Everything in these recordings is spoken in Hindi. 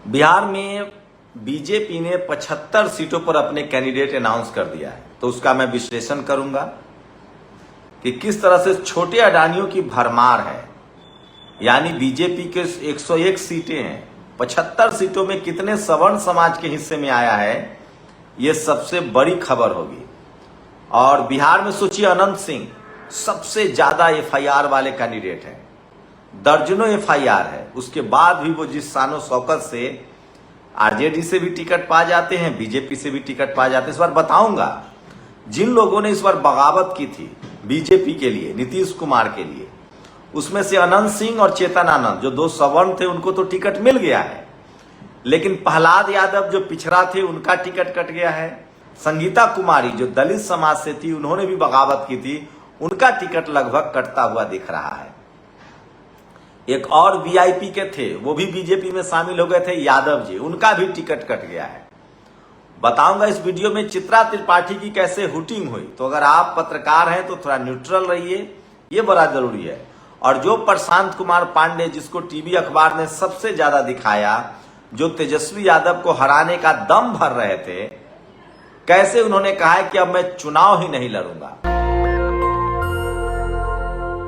बिहार में बीजेपी ने 75 सीटों पर अपने कैंडिडेट अनाउंस कर दिया है, तो उसका मैं विश्लेषण करूंगा कि किस तरह से छोटे अडानियों की भरमार है। यानी बीजेपी के 101 सीटें हैं, 75 सीटों में कितने सवर्ण समाज के हिस्से में आया है, ये सबसे बड़ी खबर होगी। और बिहार में सोचिए, अनंत सिंह सबसे ज्यादा एफआईआर वाले कैंडिडेट हैं, दर्जनों एफआईआर है। उसके बाद भी वो जिस शानो शौकत से आरजेडी से भी टिकट पा जाते हैं, बीजेपी से भी टिकट पा जाते हैं। इस बार बताऊंगा जिन लोगों ने इस बार बगावत की थी बीजेपी के लिए, नीतीश कुमार के लिए, उसमें से अनंत सिंह और चेतन आनंद जो दो सवर्ण थे, उनको तो टिकट मिल गया है, लेकिन प्रहलाद यादव जो पिछड़ा थे उनका टिकट कट गया है। संगीता कुमारी जो दलित समाज से थी, उन्होंने भी बगावत की थी, उनका टिकट लगभग कटता हुआ दिख रहा है। एक और वीआईपी के थे, वो भी बीजेपी में शामिल हो गए थे, यादव जी, उनका भी टिकट कट गया है। बताऊंगा इस वीडियो में चित्रा त्रिपाठी की कैसे हुटिंग हुई। तो अगर आप पत्रकार हैं तो थोड़ा न्यूट्रल रहिए, ये बड़ा जरूरी है। और जो प्रशांत कुमार पांडे, जिसको टीवी अखबार ने सबसे ज्यादा दिखाया, जो तेजस्वी यादव को हराने का दम भर रहे थे, कैसे उन्होंने कहा है कि अब मैं चुनाव ही नहीं लड़ूंगा।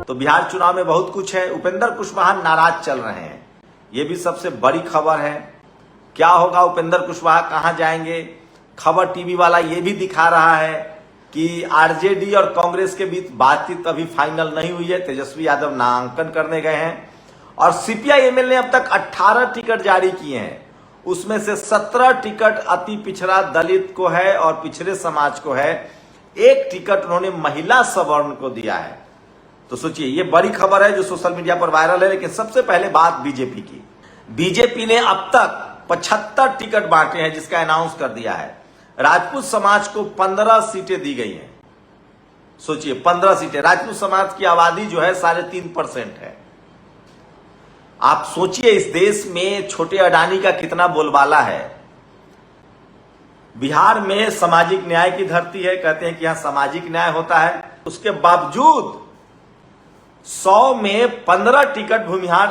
तो बिहार चुनाव में बहुत कुछ है। उपेंद्र कुशवाहा नाराज चल रहे हैं, ये भी सबसे बड़ी खबर है। क्या होगा, उपेंद्र कुशवाहा कहां जाएंगे? खबर टीवी वाला ये भी दिखा रहा है कि आरजेडी और कांग्रेस के बीच बातचीत अभी फाइनल नहीं हुई है। तेजस्वी यादव नामांकन करने गए हैं और सीपीआई-एमएल ने अब तक 18 टिकट जारी किए हैं। उसमें से 17 टिकट अति पिछड़ा दलित को है और पिछड़े समाज को है। एक टिकट उन्होंने महिला सवर्ण को दिया है। तो सोचिए, ये बड़ी खबर है जो सोशल मीडिया पर वायरल है। लेकिन सबसे पहले बात बीजेपी की। बीजेपी ने अब तक 75 टिकट बांटे हैं, जिसका अनाउंस कर दिया है। राजपूत समाज को 15 सीटें दी गई हैं। सोचिए, 15 सीटें। राजपूत समाज की आबादी जो है 3.5% है। आप सोचिए, इस देश में छोटे अडानी का कितना बोलबाला है। बिहार में सामाजिक न्याय की धरती है, कहते हैं कि यहां सामाजिक न्याय होता है। उसके बावजूद 100 में 15 टिकट भूमिहार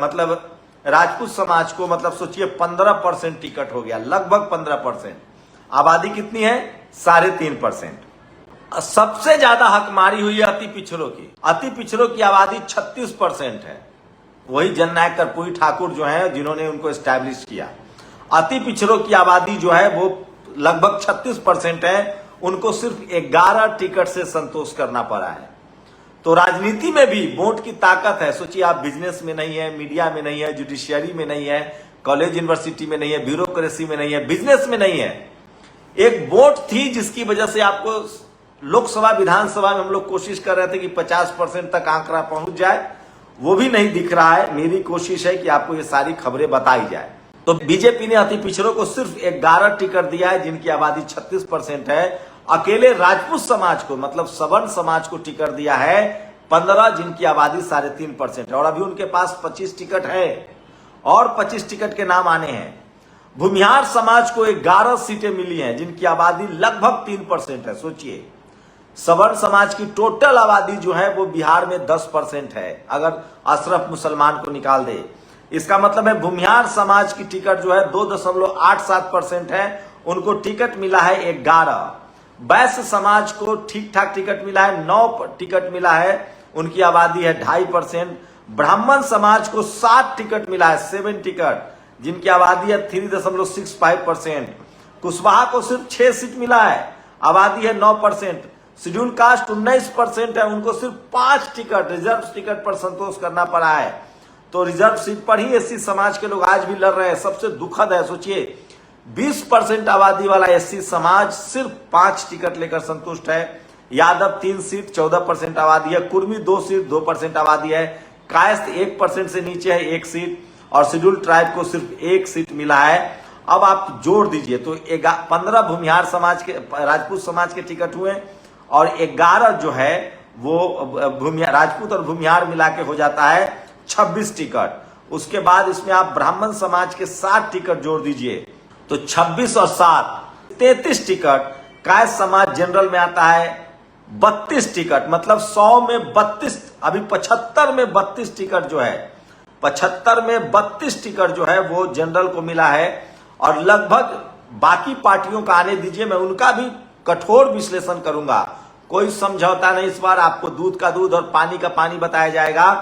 मतलब राजपूत समाज को, मतलब सोचिए 15% टिकट हो गया, लगभग 15%। आबादी कितनी है? 3.5%। सबसे ज्यादा हकमारी हुई है अति पिछड़ों की। अति पिछड़ों की आबादी 36% है। वही जननायक कर्पूरी ठाकुर जो है, जिन्होंने उनको एस्टैब्लिश किया। अति पिछड़ों की आबादी जो है वो लगभग 36% है। उनको सिर्फ 11 टिकट से संतोष करना पड़ा है। तो राजनीति में भी वोट की ताकत है। सोचिए, आप बिजनेस में नहीं है, मीडिया में नहीं है, जुडिशियरी में नहीं है, कॉलेज यूनिवर्सिटी में नहीं है, ब्यूरोक्रेसी में नहीं है, बिजनेस में नहीं है। एक वोट थी जिसकी वजह से आपको लोकसभा विधानसभा में हम लोग कोशिश कर रहे थे कि 50% तक आंकड़ा पहुंच जाए, वो भी नहीं दिख रहा है। मेरी कोशिश है कि आपको ये सारी खबरें बताई जाए। तो बीजेपी ने अति पिछड़ों को सिर्फ 11 टिकट दिया है, जिनकी आबादी 36% है। अकेले राजपूत समाज को, मतलब सवर्ण समाज को टिकट दिया है 15, जिनकी आबादी 3.5% है। और अभी उनके पास 25 टिकट है और 25 टिकट के नाम आने हैं। भूमिहार समाज को 11 सीटें मिली हैं, जिनकी आबादी लगभग 3% है। सोचिए, सवर्ण समाज की टोटल आबादी जो है वो बिहार में 10% है, अगर अशरफ मुसलमान को निकाल दे। इसका मतलब है भूमिहार समाज की टिकट जो है 2.87% है, उनको टिकट मिला है 11। वैश्य समाज को ठीक ठाक टिकट मिला है, 9 टिकट मिला है, उनकी आबादी है 2.5%। ब्राह्मण समाज को 7 टिकट मिला है, 7 टिकट, जिनकी आबादी है 3.65%। कुशवाहा को सिर्फ 6 सीट मिला है, आबादी है 9%। शेड्यूल कास्ट 19% है, उनको सिर्फ 5 टिकट रिजर्व टिकट पर संतोष करना पड़ा है। तो रिजर्व सीट पर ही एससी समाज के लोग आज भी लड़ रहे हैं। सबसे दुखद है, सोचिए 20% आबादी वाला एससी समाज सिर्फ 5 टिकट लेकर संतुष्ट है। यादव 3 सीट 14% आबादी है, कुर्मी 2 सीट 2% आबादी है, कायस्थ 1% से नीचे है 1 सीट, और शेड्यूल ट्राइब को सिर्फ 1 सीट मिला है। अब आप जोड़ दीजिए तो 15 भूमिहार समाज के, राजपूत समाज के टिकट हुए और 11 जो है वो राजपूत और भूमिहार मिला के हो जाता है 26 टिकट। उसके बाद इसमें आप ब्राह्मण समाज के 7 टिकट जोड़ दीजिए तो 26 और 7 33 टिकट। कायस्थ समाज जनरल में आता है 32 टिकट, मतलब 100 में 32, अभी 75 में 32 टिकट जो है 75 में 32 टिकट जो है वो जनरल को मिला है, और लगभग बाकी पार्टियों का आने दीजिए, मैं उनका भी कठोर विश्लेषण करूंगा। कोई समझौता नहीं, इस बार आपको दूध का दूध और पानी का पानी बताया जाएगा।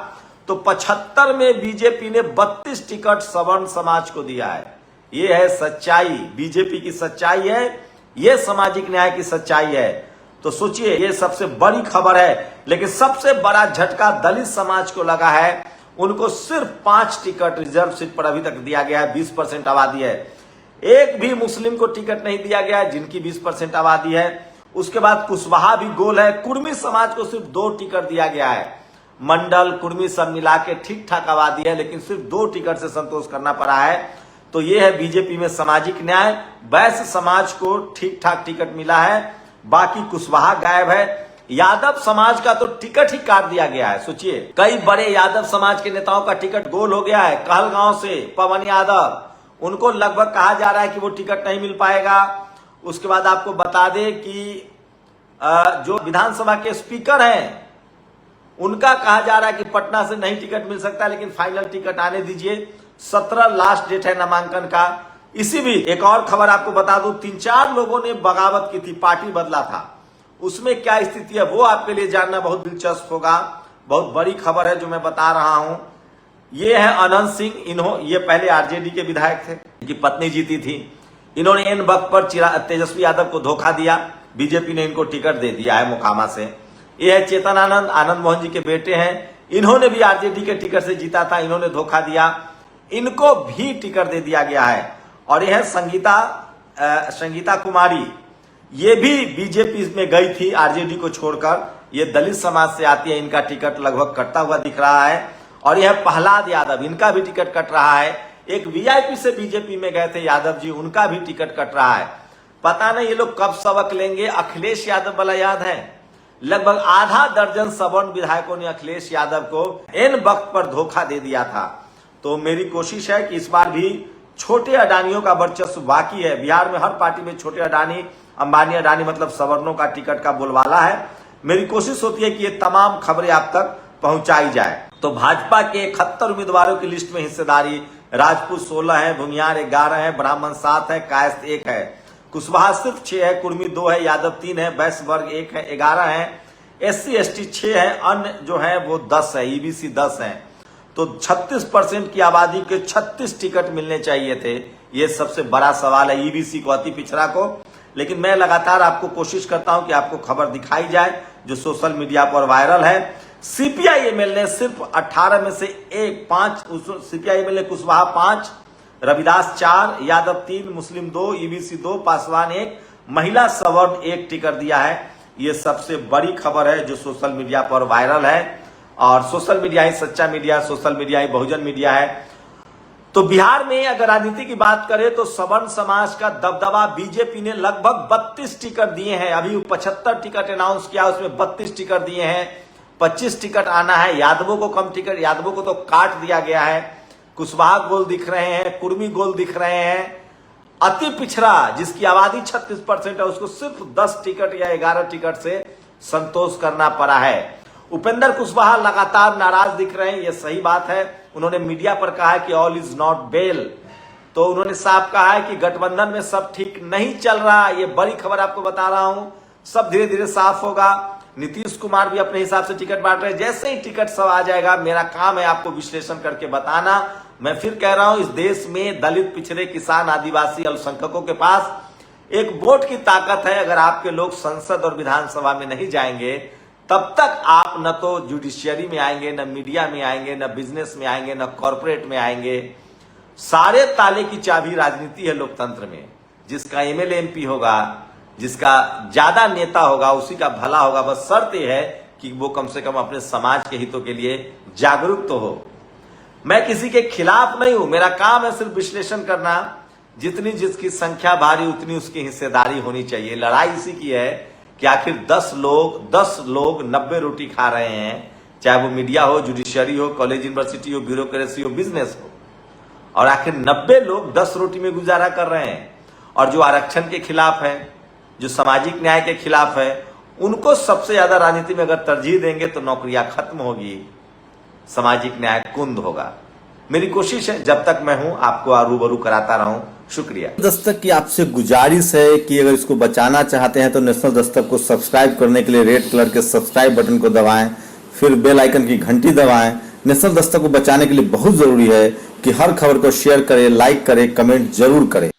तो 75 में बीजेपी ने 32 टिकट सवर्ण समाज को दिया है। ये है सच्चाई, बीजेपी की सच्चाई है, ये सामाजिक न्याय की सच्चाई है। तो सोचिए, ये सबसे बड़ी खबर है। लेकिन सबसे बड़ा झटका दलित समाज को लगा है। उनको सिर्फ 5 टिकट रिजर्व सीट पर अभी तक दिया गया है। 20% आबादी है। एक भी मुस्लिम को टिकट नहीं दिया गया है, जिनकी 20% आबादी है। उसके बाद कुशवाहा भी गोल है। कुर्मी समाज को सिर्फ 2 टिकट दिया गया है। मंडल कुर्मी सब मिला के ठीक ठाक आबादी है, लेकिन सिर्फ 2 टिकट से संतोष करना पड़ा है। तो ये है बीजेपी में सामाजिक न्याय। वैश्य समाज को ठीक ठाक टिकट मिला है, बाकी कुशवाहा गायब है। यादव समाज का तो टिकट ही काट दिया गया है। सोचिए, कई बड़े यादव समाज के नेताओं का टिकट गोल हो गया है। कहलगांव से पवन यादव, उनको लगभग कहा जा रहा है कि वो टिकट नहीं मिल पाएगा। उसके बाद आपको बता दें कि जो विधानसभा के स्पीकर हैं, उनका कहा जा रहा है कि पटना से नहीं टिकट मिल सकता, लेकिन फाइनल टिकट आने दीजिए। 17 लास्ट डेट है नामांकन का। इसी भी एक और खबर आपको बता दूं, 3-4 लोगों ने बगावत की थी, पार्टी बदला था। उसमें क्या स्थिति है वो आपके लिए जानना बहुत दिलचस्प होगा। बहुत बड़ी खबर है जो मैं बता रहा हूं। ये है अनंत सिंह। ये पहले आरजेडी के विधायक थे, इनकी पत्नी जीती थी। इन्होंने इन वक्त पर तेजस्वी यादव को धोखा दिया। बीजेपी ने इनको टिकट दे दिया है मोकामा से। ये है चेतन आनंद, आनंद मोहन जी के बेटे हैं। इन्होंने भी आरजेडी के टिकट से जीता था, इन्होंने धोखा दिया, इनको भी टिकट दे दिया गया है। और यह है संगीता कुमारी, ये भी बीजेपी में गई थी आरजेडी को छोड़कर। ये दलित समाज से आती है, इनका टिकट लगभग कटता हुआ दिख रहा है। और यह प्रहलाद यादव, इनका भी टिकट कट रहा है। एक वीआईपी से बीजेपी में गए थे यादव जी, उनका भी टिकट कट रहा है। पता नहीं ये लोग कब सबक लेंगे। अखिलेश यादव वाला याद है, लगभग आधा दर्जन सवर्ण विधायकों ने अखिलेश यादव को इन वक्त पर धोखा दे दिया था। तो मेरी कोशिश है कि इस बार भी छोटे अडानियों का वर्चस्व बाकी है। बिहार में हर पार्टी में छोटे अडानी, अंबानी अडानी मतलब सवर्णों का टिकट का बोलबाला है। मेरी कोशिश होती है कि ये तमाम खबरें आप तक पहुंचाई जाए। तो भाजपा के 71 उम्मीदवारों की लिस्ट में हिस्सेदारी, राजपूत 16 है, भूमियार 11 है, ब्राह्मण 7 है, कायस्थ 1 है, कुशवाहा सिर्फ 6 है, कुर्मी 2 है, यादव 3 है, वैश्य वर्ग 1 है, 11 है, SC ST 6 है, अन्य जो है वो 10 है, EBC 10 है। तो 36% की आबादी के 36 टिकट मिलने चाहिए थे। ये सबसे बड़ा सवाल है EBC को, अति पिछड़ा को। लेकिन मैं लगातार आपको कोशिश करता हूं कि आपको खबर दिखाई जाए जो सोशल मीडिया पर वायरल है। CPI-ML ने सिर्फ 18 में से 5 CPI-ML ने कुशवाहा 5, रविदास 4, यादव 3, मुस्लिम 2, EBC 2, पासवान 1, महिला सवर्ण 1 टिकट दिया है। ये सबसे बड़ी खबर है जो सोशल मीडिया पर वायरल है। और सोशल मीडिया ही सच्चा मीडिया, सोशल मीडिया ही बहुजन मीडिया है। तो बिहार में अगर राजनीति की बात करें तो सवर्ण समाज का दबदबा, बीजेपी ने लगभग 32 टिकट दिए हैं। अभी 75 टिकट अनाउंस किया, उसमें 32 टिकट दिए हैं। 25 टिकट आना है। यादवों को कम टिकट, यादवों को तो काट दिया गया है। कुशवाहा गोल दिख रहे हैं, कुर्मी गोल दिख रहे हैं। अति पिछड़ा जिसकी आबादी 36% है, उसको सिर्फ 10 टिकट या 11 टिकट से संतोष करना पड़ा है। उपेंद्र कुशवाहा लगातार नाराज दिख रहे हैं, यह सही बात है। उन्होंने मीडिया पर कहा है कि ऑल इज नॉट वेल। तो उन्होंने साफ कहा है कि गठबंधन में सब ठीक नहीं चल रहा। ये बड़ी खबर आपको बता रहा हूं, सब धीरे धीरे साफ होगा। नीतीश कुमार भी अपने हिसाब से टिकट बांट रहे हैं। जैसे ही टिकट सब आ जाएगा, मेरा काम है आपको विश्लेषण करके बताना। मैं फिर कह रहा हूं, इस देश में दलित, पिछड़े, किसान, आदिवासी, अल्पसंख्यकों के पास एक वोट की ताकत है। अगर आपके लोग संसद और विधानसभा में नहीं जाएंगे, तब तक आप न तो जुडिशियरी में आएंगे, न मीडिया में आएंगे, न बिजनेस में आएंगे, न कॉर्पोरेट में आएंगे। सारे ताले की चाबी राजनीति है लोकतंत्र में। जिसका MLA MP होगा, जिसका ज्यादा नेता होगा, उसी का भला होगा। बस शर्त यह है कि वो कम से कम अपने समाज के हितों के लिए जागरूक तो हो। मैं किसी के खिलाफ नहीं हूं, मेरा काम है सिर्फ विश्लेषण करना। जितनी जिसकी संख्या भारी, उतनी उसकी हिस्सेदारी होनी चाहिए। लड़ाई इसी की है कि आखिर 10 लोग 90 रोटी खा रहे हैं, चाहे वो मीडिया हो, जुडिशियरी हो, कॉलेज यूनिवर्सिटी हो, ब्यूरोक्रेसी हो, बिजनेस हो। और आखिर 90 लोग 10 रोटी में गुजारा कर रहे हैं। और जो आरक्षण के खिलाफ है, जो सामाजिक न्याय के खिलाफ है, उनको सबसे ज्यादा राजनीति में अगर तरजीह देंगे तो नौकरियां खत्म होगी, सामाजिक न्याय कुंद होगा। मेरी कोशिश है जब तक मैं हूं आपको रूबरू कराता रहूं। शुक्रिया। दस्तक की आपसे गुजारिश है कि अगर इसको बचाना चाहते हैं तो नेशनल दस्तक को सब्सक्राइब करने के लिए रेड कलर के सब्सक्राइब बटन को दबाएं, फिर बेल आइकन की घंटी दबाएं। नेशनल दस्तक को बचाने के लिए बहुत जरूरी है कि हर खबर को शेयर करें, लाइक करें, कमेंट जरूर करें।